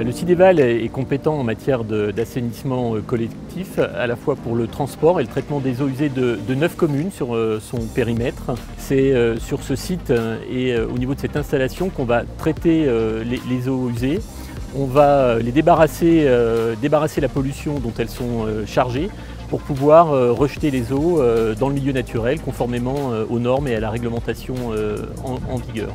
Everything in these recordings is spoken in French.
Le Cideval est compétent en matière d'assainissement collectif, à la fois pour le transport et le traitement des eaux usées de 9 communes sur son périmètre. C'est sur ce site et au niveau de cette installation qu'on va traiter les eaux usées. On va les débarrasser la pollution dont elles sont chargées pour pouvoir rejeter les eaux dans le milieu naturel conformément aux normes et à la réglementation en vigueur.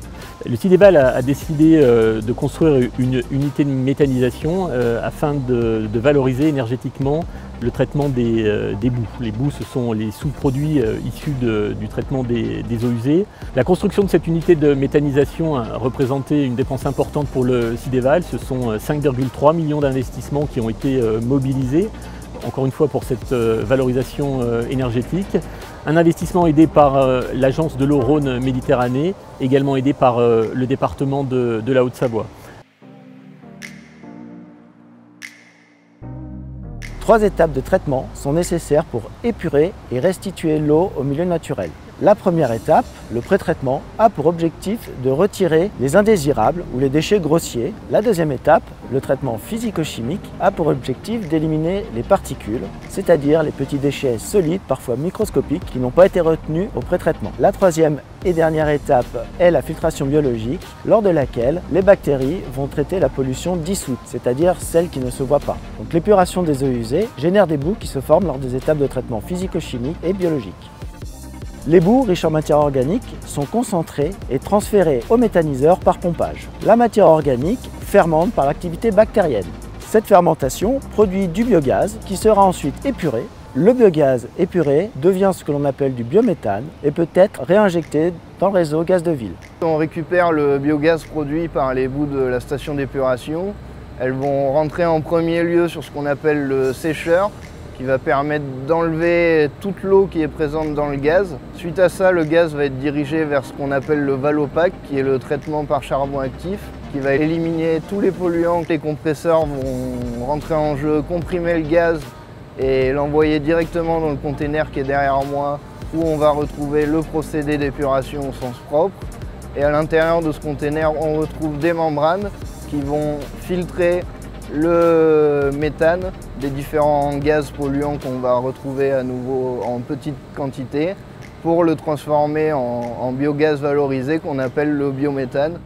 Le Cideval a décidé de construire une unité de méthanisation afin de valoriser énergétiquement le traitement des boues. Les boues, ce sont les sous-produits issus du traitement des eaux usées. La construction de cette unité de méthanisation a représenté une dépense importante pour le Cideval. Ce sont 5,3 millions d'investissements qui ont été mobilisés, encore une fois pour cette valorisation énergétique. Un investissement aidé par l'Agence de l'eau Rhône-Méditerranée, également aidé par le département de la Haute-Savoie. 3 étapes de traitement sont nécessaires pour épurer et restituer l'eau au milieu naturel. La première étape, le pré-traitement, a pour objectif de retirer les indésirables ou les déchets grossiers. La deuxième étape, le traitement physico-chimique, a pour objectif d'éliminer les particules, c'est-à-dire les petits déchets solides, parfois microscopiques, qui n'ont pas été retenus au pré-traitement. La troisième et dernière étape est la filtration biologique, lors de laquelle les bactéries vont traiter la pollution dissoute, c'est-à-dire celle qui ne se voit pas. Donc l'épuration des eaux usées génère des boues qui se forment lors des étapes de traitement physico-chimique et biologique. Les boues riches en matière organique sont concentrées et transférées au méthaniseur par pompage. La matière organique fermente par l'activité bactérienne. Cette fermentation produit du biogaz qui sera ensuite épuré. Le biogaz épuré devient ce que l'on appelle du biométhane et peut être réinjecté dans le réseau gaz de ville. On récupère le biogaz produit par les boues de la station d'épuration. Elles vont rentrer en premier lieu sur ce qu'on appelle le sécheur, qui va permettre d'enlever toute l'eau qui est présente dans le gaz. Suite à ça, le gaz va être dirigé vers ce qu'on appelle le valopac, qui est le traitement par charbon actif, qui va éliminer tous les polluants. Les compresseurs vont rentrer en jeu, comprimer le gaz et l'envoyer directement dans le conteneur qui est derrière moi, où on va retrouver le procédé d'épuration au sens propre. Et à l'intérieur de ce conteneur, on retrouve des membranes qui vont filtrer le méthane des différents gaz polluants qu'on va retrouver à nouveau en petite quantité pour le transformer en biogaz valorisé qu'on appelle le biométhane.